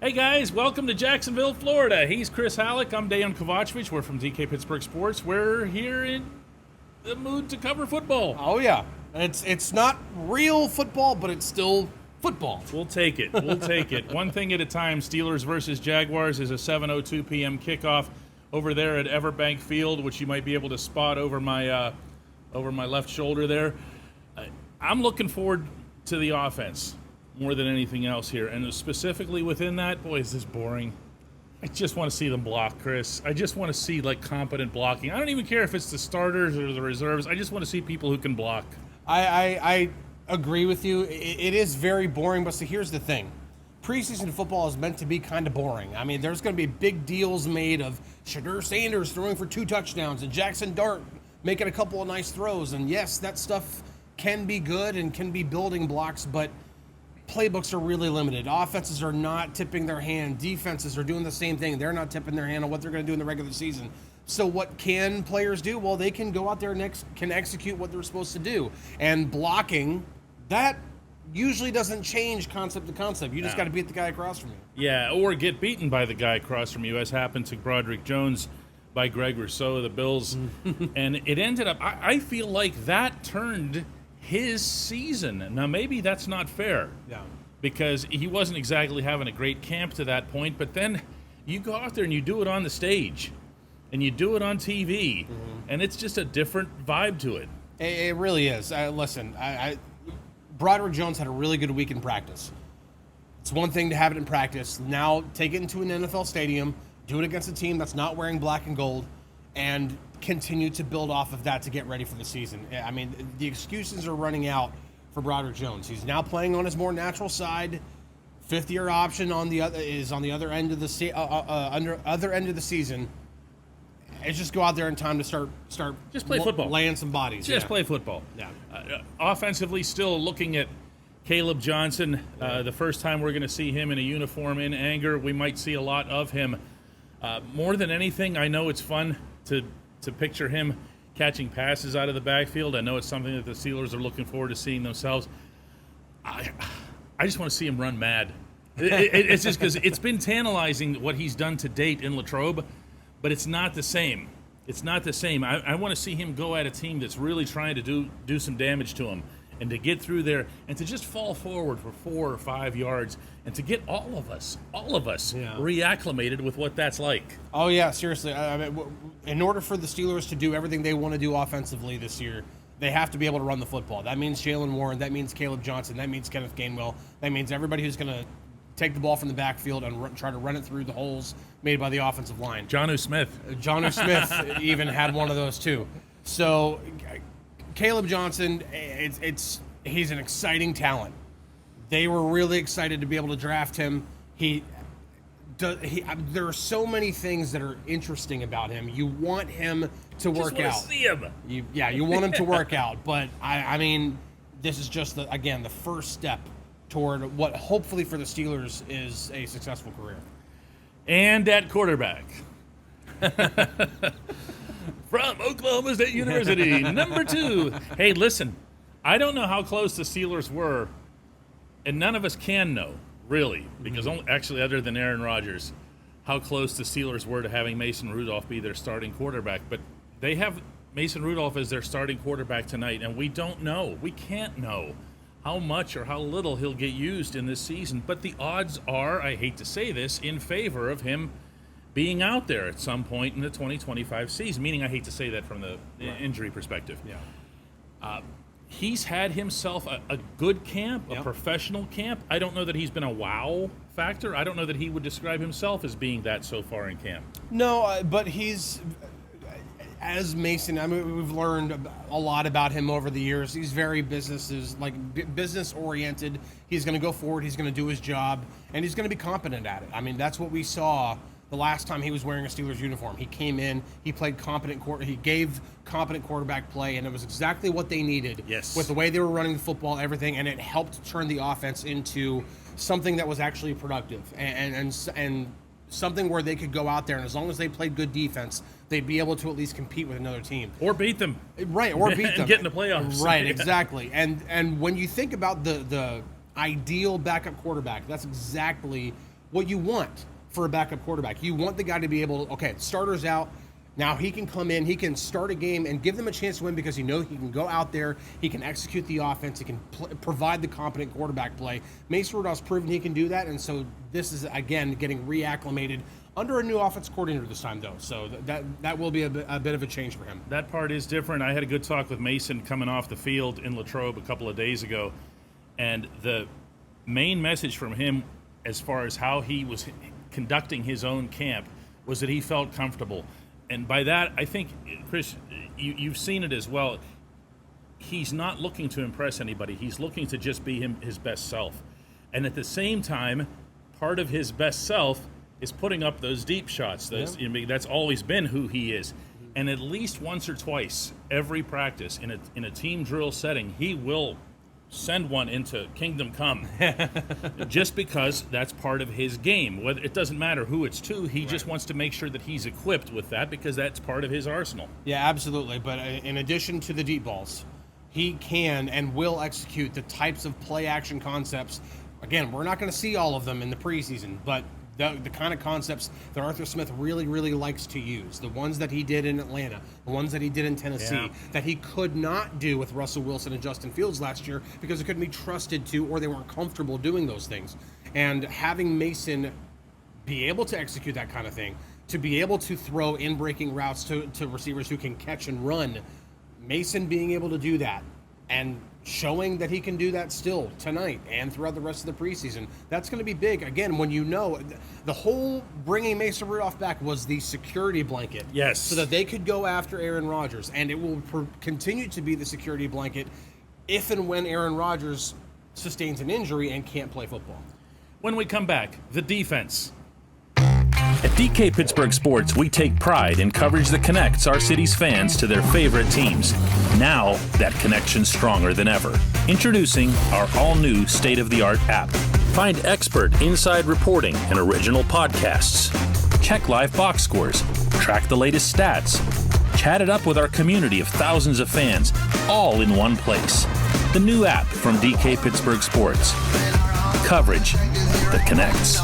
Hey guys, welcome to Jacksonville, Florida. He's Chris Halleck. I'm Dejan Kovacevic. We're from DK Pittsburgh Sports. We're here in the mood to cover football. Oh yeah, it's not real football, but it's still football. We'll take it. We'll take it. One thing at a time. Steelers versus Jaguars is a 7:02 p.m. kickoff over there at Everbank Field, which you might be able to spot over my left shoulder there. I'm looking forward to the offense more than anything else here, and specifically within that, boy, is this boring. I just want to see them block, Chris. I just want to see competent blocking. I don't even care if it's the starters or the reserves. I just want to see people who can block. I agree with you. It is very boring, but see, here's the thing. Preseason football is meant to be kind of boring. I mean, there's going to be big deals made of Shadur Sanders throwing for 2 touchdowns and Jackson Dart making a couple of nice throws. And yes, that stuff can be good and can be building blocks, but playbooks are really limited. Offenses are not tipping their hand. Defenses are doing the same thing. They're not tipping their hand on what they're going to do in the regular season. So what can players do? Well, they can go out there and can execute what they're supposed to do. And blocking, that usually doesn't change concept to concept. You just got to beat the guy across from you. Yeah, or get beaten by the guy across from you, as happened to Broderick Jones by Greg Rousseau of the Bills. And it ended up, I feel like that turned his season. Now, maybe that's not fair. Yeah. Because he wasn't exactly having a great camp to that point, but then you go out there and you do it on the stage and you do it on TV, and it's just a different vibe to it. It really is. Listen, Broderick Jones had a really good week in practice. It's one thing to have it in practice. Now take it into an NFL stadium, do it against a team that's not wearing black and gold, and continue to build off of that to get ready for the season. I mean, the excuses are running out for Broderick Jones. He's now playing on his more natural side. 5th-year option on the other end of the other end of the season. It's just go out there in time to start just play football, laying some bodies. Just play football. Yeah. Offensively, still looking at Caleb Johnson. The first time we're going to see him in a uniform in anger, we might see a lot of him. More than anything, I know it's fun to picture him catching passes out of the backfield. I know it's something that the Steelers are looking forward to seeing themselves. I just want to see him run mad. It's just because it's been tantalizing what he's done to date in Latrobe, but it's not the same. It's not the same. I want to see him go at a team that's really trying to do some damage to him, and to get through there and to just fall forward for 4 or 5 yards and to get all of us reacclimated with what that's like. Oh, yeah, seriously. I mean, in order for the Steelers to do everything they want to do offensively this year, they have to be able to run the football. That means Jalen Warren. That means Caleb Johnson. That means Kenneth Gainwell. That means everybody who's going to take the ball from the backfield and try to run it through the holes made by the offensive line. Jonnu Smith even had one of those too. So Caleb Johnson, he's an exciting talent. They were really excited to be able to draft him. There are so many things that are interesting about him. You want him to work out. See him. You want him to work out. But I mean, this is just the first step toward what hopefully for the Steelers is a successful career. And at quarterback, from Oklahoma State University, number 2. Hey, listen, I don't know how close the Steelers were, and none of us can know, really, because actually other than Aaron Rodgers, how close the Steelers were to having Mason Rudolph be their starting quarterback. But they have Mason Rudolph as their starting quarterback tonight, and we don't know. We can't know how much or how little he'll get used in this season. But the odds are, I hate to say this, in favor of him being out there at some point in the 2025 season, meaning I hate to say that from the injury perspective. Yeah. He's had himself a good camp, a professional camp. I don't know that he's been a wow factor. I don't know that he would describe himself as being that so far in camp. No, but he's, as Mason, I mean, we've learned a lot about him over the years. He's very business oriented. He's going to go forward. He's going to do his job, and he's going to be competent at it. I mean, that's what we saw the last time he was wearing a Steelers uniform. He came in, he played he gave competent quarterback play, and it was exactly what they needed. Yes. With the way they were running the football, everything, and it helped turn the offense into something that was actually productive and something where they could go out there, and as long as they played good defense, they'd be able to at least compete with another team. Or beat them. Right, or beat them. And get in the playoffs. Right, exactly. And when you think about the ideal backup quarterback, that's exactly what you want for a backup quarterback. You want the guy to be able to, okay, starter's out. Now he can come in, he can start a game and give them a chance to win because he can go out there, he can execute the offense, he can provide the competent quarterback play. Mason Rudolph's proven he can do that, and so this is, again, getting reacclimated under a new offense coordinator this time, though. So that will be a bit of a change for him. That part is different. I had a good talk with Mason coming off the field in Latrobe a couple of days ago, and the main message from him as far as how he was conducting his own camp was that he felt comfortable. And by that, I think, Chris, you've seen it as well. He's not looking to impress anybody. He's looking to just be his best self. And at the same time, part of his best self is putting up those deep shots. That's always been who he is. And at least once or twice, every practice, in a team drill setting, he will send one into Kingdom Come, just because that's part of his game. Whether it doesn't matter who it's to, he just wants to make sure that he's equipped with that because that's part of his arsenal. Yeah, absolutely. But in addition to the deep balls, he can and will execute the types of play-action concepts. Again, we're not going to see all of them in the preseason, but the kind of concepts that Arthur Smith really, really likes to use, the ones that he did in Atlanta, the ones that he did in Tennessee, that he could not do with Russell Wilson and Justin Fields last year because they couldn't be trusted to or they weren't comfortable doing those things. And having Mason be able to execute that kind of thing, to be able to throw in-breaking routes to receivers who can catch and run, Mason being able to do that and showing that he can do that still tonight and throughout the rest of the preseason, that's going to be big. Again, when you know the whole bringing Mason Rudolph back was the security blanket. Yes. So that they could go after Aaron Rodgers, and it will continue to be the security blanket if and when Aaron Rodgers sustains an injury and can't play football. When we come back, the defense. At DK Pittsburgh Sports, we take pride in coverage that connects our city's fans to their favorite teams. Now, that connection's stronger than ever. Introducing our all-new state-of-the-art app. Find expert inside reporting and original podcasts. Check live box scores. Track the latest stats. Chat it up with our community of thousands of fans, all in one place. The new app from DK Pittsburgh Sports. Coverage that connects.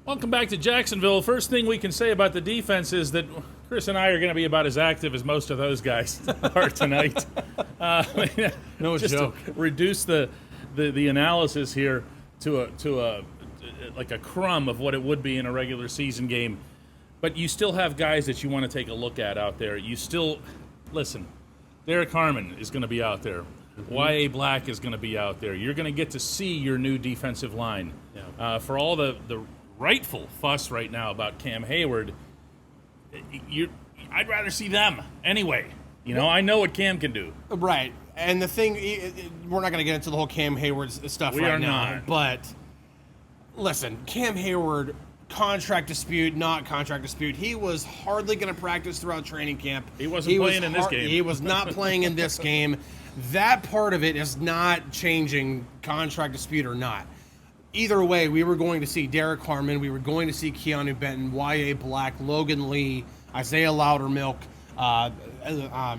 Welcome back to Jacksonville. First thing we can say about the defense is that Chris and I are going to be about as active as most of those guys are tonight. No just joke. To reduce the analysis here to a crumb of what it would be in a regular season game. But you still have guys that you want to take a look at out there. You still, listen, Derek Harmon is going to be out there. Y.A. Black is going to be out there. You're going to get to see your new defensive line. For all the rightful fuss right now about Cam Hayward, I'd rather see them anyway. I know what Cam can do. Right. And the thing, we're not going to get into the whole Cam Hayward stuff right now. But listen, Cam Hayward, contract dispute, not contract dispute. He was hardly going to practice throughout training camp. He wasn't playing in this game. He was not playing in this game. That part of it is not changing, contract dispute or not. Either way, we were going to see Derek Harmon, we were going to see Keanu Benton, Y.A. Black, Logan Lee, Isaiah Loudermilk,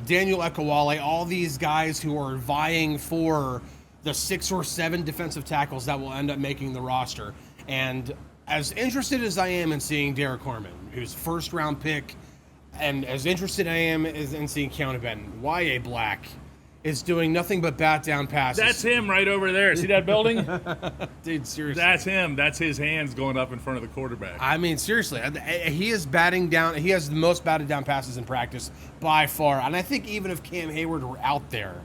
Daniel Ekuwale, all these guys who are vying for the 6 or 7 defensive tackles that will end up making the roster. And as interested as I am in seeing Derek Harmon, who's first-round pick, and as interested I am in seeing Keanu Benton, Y.A. Black is doing nothing but bat down passes. That's him right over there. See that building? Dude, seriously. That's him. That's his hands going up in front of the quarterback. I mean, seriously. He is batting down. He has the most batted down passes in practice by far. And I think even if Cam Hayward were out there,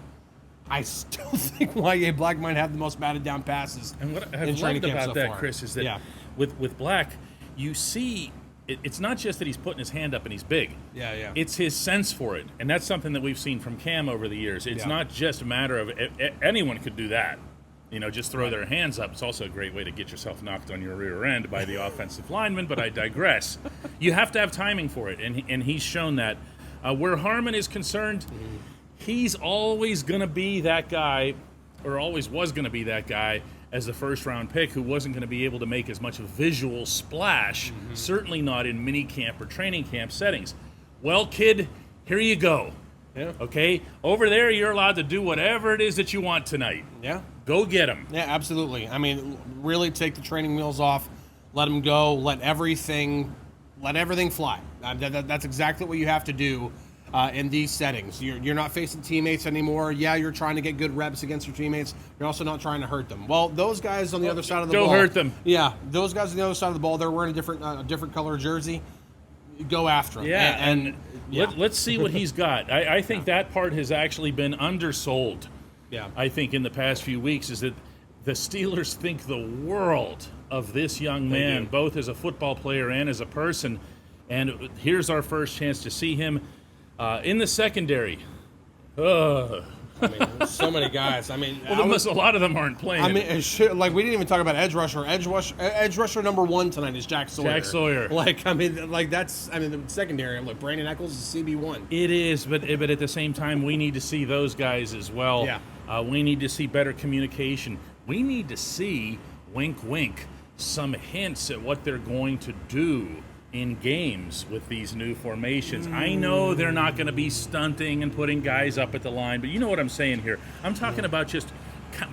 I still think Y.A. Black might have the most batted down passes. And what I've in training loved camp about so that, far. Chris, is that with Black, you see it's not just that he's putting his hand up and he's big. Yeah. It's his sense for it. And that's something that we've seen from Cam over the years. It's not just a matter of anyone could do that. Just throw their hands up. It's also a great way to get yourself knocked on your rear end by the offensive lineman, but I digress. You have to have timing for it, and he's shown that. Where Harmon is concerned, he's always going to be that guy, or always was going to be that guy, as the first-round pick who wasn't going to be able to make as much of a visual splash, certainly not in mini camp or training camp settings. Well, kid, here you go. Yeah. Okay? Over there, you're allowed to do whatever it is that you want tonight. Yeah. Go get them. Yeah, absolutely. I mean, really take the training wheels off, let them go, let everything fly. That's exactly what you have to do in these settings. You're not facing teammates anymore. Yeah, you're trying to get good reps against your teammates. You're also not trying to hurt them. Well, those guys on the other side of the ball. Go hurt them. Yeah, those guys on the other side of the ball, they're wearing a different color jersey. Go after them. Yeah, and let's see what he's got. I think that part has actually been undersold. Yeah. I think in the past few weeks is that the Steelers think the world of this young man, both as a football player and as a person. And here's our first chance to see him in the secondary. I mean, there's so many guys. I mean, a lot of them aren't playing. I mean, we didn't even talk about edge rusher. Edge rusher number 1 tonight is Jack Sawyer. The secondary. I'm like, Brandon Eccles is CB1. It is, but at the same time, we need to see those guys as well. Yeah. We need to see better communication. We need to see, wink, wink, some hints at what they're going to do in games with these new formations. I know they're not going to be stunting and putting guys up at the line, but you know what I'm saying here. I'm talking about just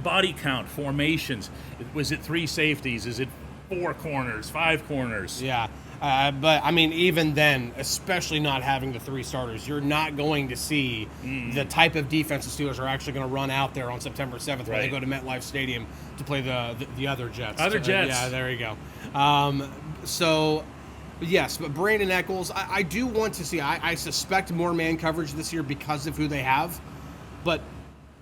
body count, formations. Was it 3 safeties? Is it 4 corners, 5 corners? Yeah. But, I mean, even then, especially not having the 3 starters, you're not going to see the type of defense the Steelers are actually going to run out there on September 7th when they go to MetLife Stadium to play the other Jets. Yeah, there you go. Yes, but Brandon Eccles, I do want to see. I suspect more man coverage this year because of who they have. But,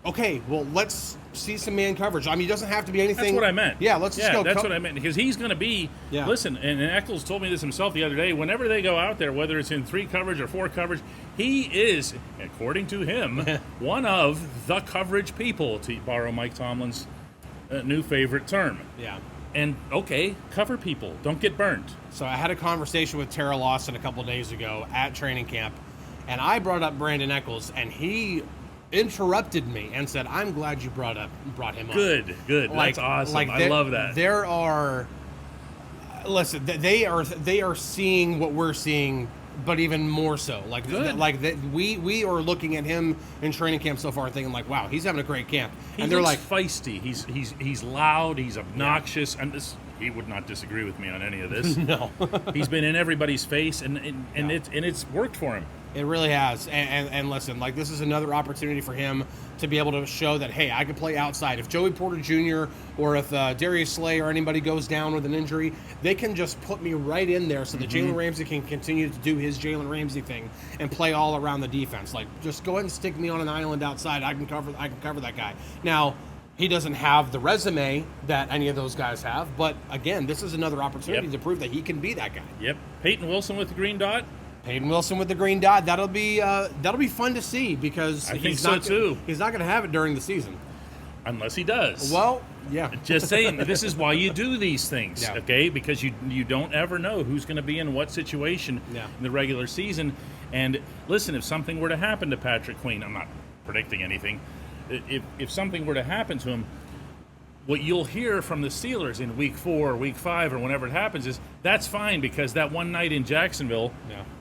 okay, well, let's see some man coverage. I mean, it doesn't have to be anything. That's what I meant. Yeah, let's just go. That's what I meant. Because he's going to be, listen, and Eccles told me this himself the other day, whenever they go out there, whether it's in 3 coverage or 4 coverage, he is, according to him, one of the coverage people, to borrow Mike Tomlin's new favorite term. Yeah. And, okay, cover people. Don't get burnt. So I had a conversation with Tara Lawson a couple days ago at training camp, and I brought up Brandon Eccles, and he interrupted me and said, "I'm glad you brought him up." Good. That's awesome. I love that. There are, listen, they are seeing what we're seeing, but even more so. We are looking at him in training camp so far, thinking like, "Wow, he's having a great camp." And they're like feisty. He's loud. He's obnoxious. And he would not disagree with me on any of this. No, he's been in everybody's face, and it's worked for him. It really has. And listen, like, this is another opportunity for him to be able to show that, hey, I can play outside. If Joey Porter Jr. or if Darius Slay or anybody goes down with an injury, they can just put me right in there so that Jalen Ramsey can continue to do his Jalen Ramsey thing and play all around the defense. Like, just go ahead and stick me on an island outside. I can cover that guy. Now, he doesn't have the resume that any of those guys have, but again, this is another opportunity to prove that he can be that guy. Yep. Peyton Wilson with the green dot. Peyton Wilson with the green dot. That'll be fun to see because he's not going to have it during the season, unless he does. Well, yeah. Just saying, this is why you do these things, okay? Because you don't ever know who's going to be in what situation in the regular season. And listen, if something were to happen to Patrick Queen, I'm not predicting anything. If something were to happen to him, what you'll hear from the Steelers in week 4 or week 5 or whenever it happens is that's fine because that one night in Jacksonville,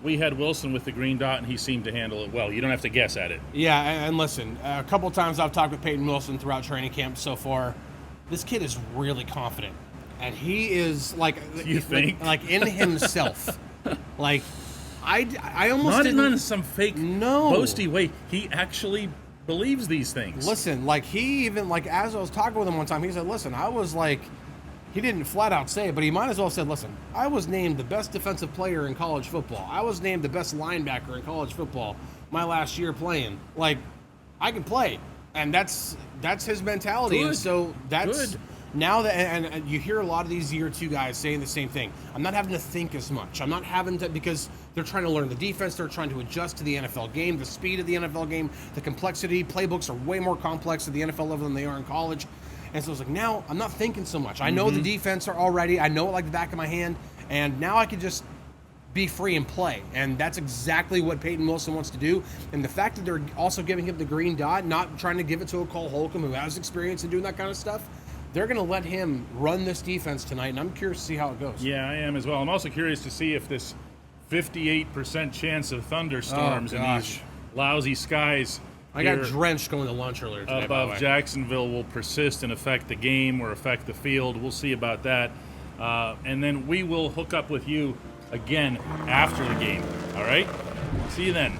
we had Wilson with the green dot and he seemed to handle it well. You don't have to guess at it. Yeah, and listen, a couple of times I've talked with Peyton Wilson throughout training camp so far. This kid is really confident, and he is like, you think? like in himself. Like, I almost not didn't. in some fake boasty way. He actually believes these things. Listen, like, he even, like, as I was talking with him one time, he said, listen, I was like, he didn't flat out say it, but he might as well have said, listen, I was named the best defensive player in college football. I was named the best linebacker in college football my last year playing. Like, I can play. And that's his mentality. Good. And so that's Good. Now that, and you hear a lot of these year 2 guys saying the same thing. I'm not having to think as much. I'm not having to, because they're trying to learn the defense. They're trying to adjust to the NFL game, the speed of the NFL game, the complexity. Playbooks are way more complex at the NFL level than they are in college. And so it's like, now I'm not thinking so much. I know the defense are already. I know it like the back of my hand. And now I can just be free and play. And that's exactly what Peyton Wilson wants to do. And the fact that they're also giving him the green dot, not trying to give it to a Cole Holcomb who has experience in doing that kind of stuff, they're going to let him run this defense tonight, and I'm curious to see how it goes. Yeah, I am as well. I'm also curious to see if this 58% chance of thunderstorms in these lousy skies I got here drenched going to lunch earlier today, by the above way. Jacksonville will persist and affect the game or affect the field. We'll see about that. And then we will hook up with you again after the game. All right? See you then.